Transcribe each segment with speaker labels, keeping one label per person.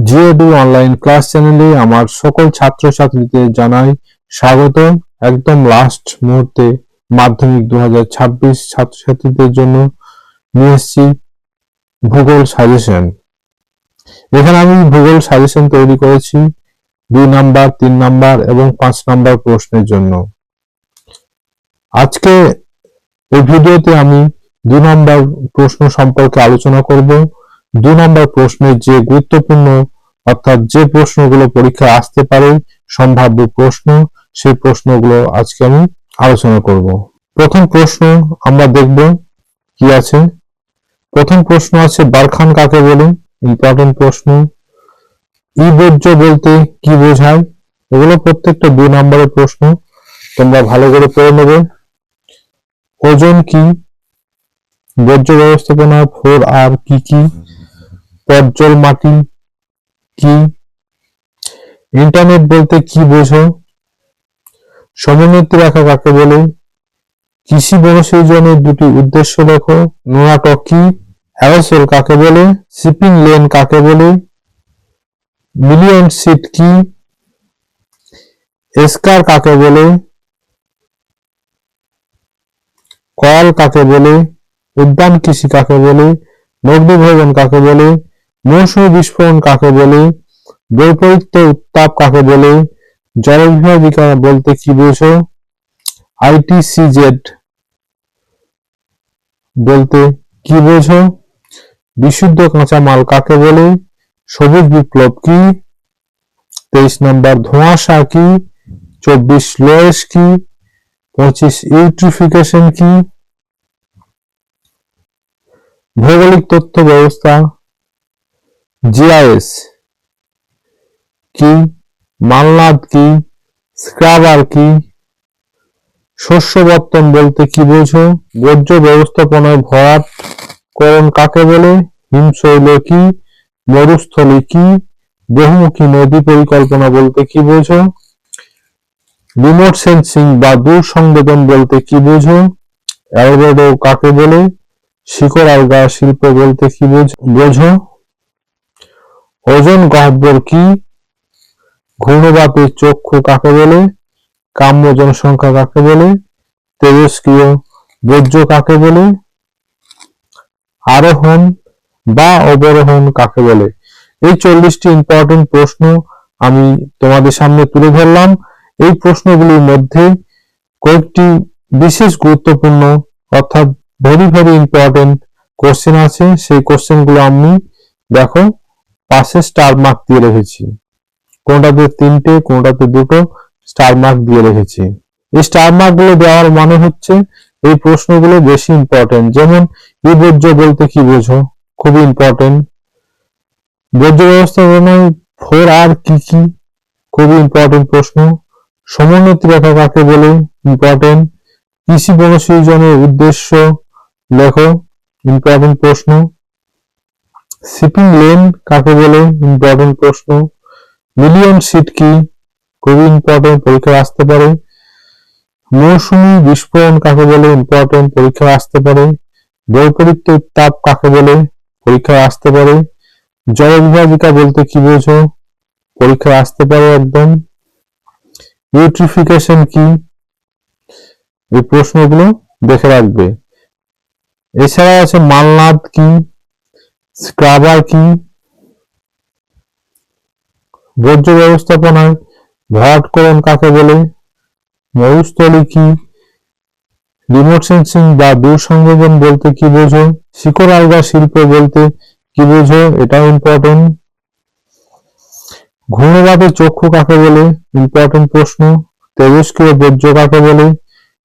Speaker 1: জিওডু online class চ্যানেলে আমার সকল ছাত্রছাত্রীদের জানাই স্বাগত। একদম লাস্ট মুহূর্তে মাধ্যমিক 2026 ছাত্রছাত্রীদের জন্য নিয়ে এসেছি ভূগোল সাজেশন। এখানে আমি ভূগোল সাজেশন তৈরি করেছি 2 নাম্বার, 3 নাম্বার এবং 5 নাম্বার প্রশ্নের জন্য। আজকে এই ভিডিওতে আমি 2 নাম্বার প্রশ্ন সম্পর্কে আলোচনা করব। 2 নাম্বার প্রশ্নের যে গুরুত্বপূর্ণ অর্থাৎ যে প্রশ্নগুলো পরীক্ষায় আসতে পারে, সম্ভাব্য প্রশ্ন, সেই প্রশ্নগুলো আজকে আমি আলোচনা করব। প্রথম প্রশ্ন আমরা দেখব কি আছে। প্রথম প্রশ্ন আছে বারখান কাকে বলে, ইম্পর্টেন্ট প্রশ্ন। বর্জ্য বলতে কি বোঝায়? এগুলো প্রত্যেকটা 2 নম্বরের প্রশ্ন, তোমরা ভালো করে পড়ে নেবে। ওজন কি? বর্জ্য ব্যবস্থাপনা 4R কি কি? পর্জল মাটি কি? ইন্টারনেট বলতে কি বোঝো? সমোন্নতি রেখা কাকে বলে? কৃষি বনসৃজনের 2টি উদ্দেশ্য লেখো। নোনাটক কি? অ্যারোসোল কাকে বলে? শিপিং লেন কাকে বলে? মিলিয়ন সিট কি? এসকার কাকে বলে? কয়াল কাকে বলে? উদ্যান কৃষি কাকে বলে? নগ্নভবন কাকে বলে? মৌসুমী বিস্ফোরণ কাকে বলে? বৈপরীত্য উত্তাপ কাকে বলে? জলবিভাজিকা বলতে কি বোঝো? ITCZ বলতে কি বোঝো? বিশুদ্ধ কাঁচামাল কাকে বলে? সবুজ বিপ্লব কি? 23 নম্বর ধোঁয়াশা কি? 24 লোয়েস কি? 25 ইউট্রিফিকেশন কি? ভৌগোলিক তথ্য ব্যবস্থা GIS কি? মালনাদ কি? স্ক্রাবার কি? শস্য বর্তন বলতে কি বোঝো? বর্জ্য ব্যবস্থাপনায় ভরাটকরণ কাকে বলে? হিমশৈল কি? মরুস্থলী কি? বহুমুখী নদী পরিকল্পনা বলতে কি বোঝো? রিমোট সেন্সিং বা দূর সংবেদন বলতে কি বোঝো? অ্যালবেডো কাকে বলে? শিকড় আলগা শিল্প বলতে কি বোঝো? ওজন গহ্বর কি? ঘূর্ণবাতের চক্ষু কাকে বলে? কাম্য জনসংখ্যা কাকে বলে? তেজস্ক্রিয় বর্জ্য কাকে বলে? আরোহণ বা অবরোহণ কাকে বলে? এই 40টি ইম্পর্টেন্ট প্রশ্ন আমি তোমাদের সামনে তুলে ধরলাম। এই প্রশ্নগুলির মধ্যে কয়েকটি বিশেষ গুরুত্বপূর্ণ অর্থাৎ ভেরি ভেরি ইম্পর্টেন্ট কোশ্চেন আছে। সেই কোশ্চেনগুলো আমি দেখো পাশে স্টার মার্ক দিয়ে রেখেছি। কোনটাতে 3টে, কোনটাতে 2টো স্টার মার্ক দিয়ে রেখেছি। এই স্টার মার্ক গুলো দেওয়ার মানে হচ্ছে এই প্রশ্নগুলো বেশি ইম্পর্টেন্ট। যেমন বর্জ্য বলতে কি বোঝো? খুবই ইম্পর্টেন্ট। বর্জ্য ব্যবস্থাপনায় 4R কি কি? খুবই ইম্পর্টেন্ট প্রশ্ন। সমোন্নতি রেখা কাকে বলে? ইম্পর্টেন্ট। কৃষি বনসৃজনের উদ্দেশ্য লেখো, ইম্পর্টেন্ট প্রশ্ন। শিপিং লেন কাকে বলে? ইম্পর্টেন্ট প্রশ্ন। মিলিয়ন সিট কি? খুবই ইম্পর্টেন্ট, পরীক্ষায় আসতে পারে। মৌসুমী বিস্ফোরণ কাকে বলে? ইম্পর্টেন্ট, পরীক্ষায় আসতে পারে। বৈপরীত্য উত্তাপ কাকে বলে? পরীক্ষায় আসতে পারে। জলবিভাজিকা বলতে কি বোঝো? পরীক্ষায় আসতে পারে একদম। ইউট্রিফিকেশন কি? এই প্রশ্নগুলো দেখে রাখবে। এছাড়া আছে মালনাদ কি? স্ক্রাবার কি? বর্জ্য ব্যবস্থাপনায় ভরাটকরণ কাকে বলে? মরুস্থলী কি? রিমোট সেন্সিং বা দূর সংবেদন বলতে কি বোঝো? শিকড় আলগা শিল্প বলতে কি বোঝো? এটাও ইম্পর্টেন্ট। ঘূর্ণবাতের চক্ষু কাকে বলে? ইম্পর্টেন্ট প্রশ্ন। তেজস্ক্রিয় বর্জ্য কাকে বলে?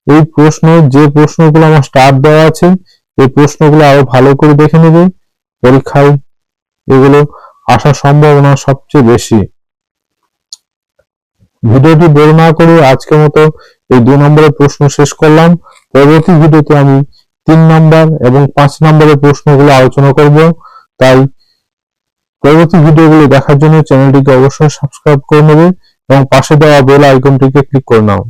Speaker 1: এই প্রশ্ন, যে প্রশ্নগুলো আমার স্টার দেওয়া আছে, এই প্রশ্নগুলো আরো ভালো করে দেখে নেবে। পরীক্ষায় এগুলো আসার সম্ভাবনা সবচেয়ে বেশি। ভিডিওটি বড় না করে আজকের মতো এই 2 নম্বরের প্রশ্ন শেষ করলাম। পরবর্তী ভিডিওতে আমি 3 নম্বর এবং 5 নম্বরের প্রশ্নগুলো আলোচনা করব। তাই পরবর্তী ভিডিওগুলো দেখার জন্য চ্যানেলটিকে অবশ্যই সাবস্ক্রাইব করে নেবে এবং পাশে দেওয়া বেল আইকনটিকে ক্লিক করে নাও।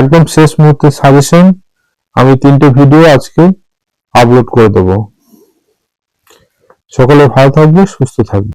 Speaker 1: একদম শেষ মুহূর্তে সাজেশন, আমি 3টে ভিডিও আজকে আপলোড করে দেব। সকলে ভালো থাকবে, সুস্থ থাকবে।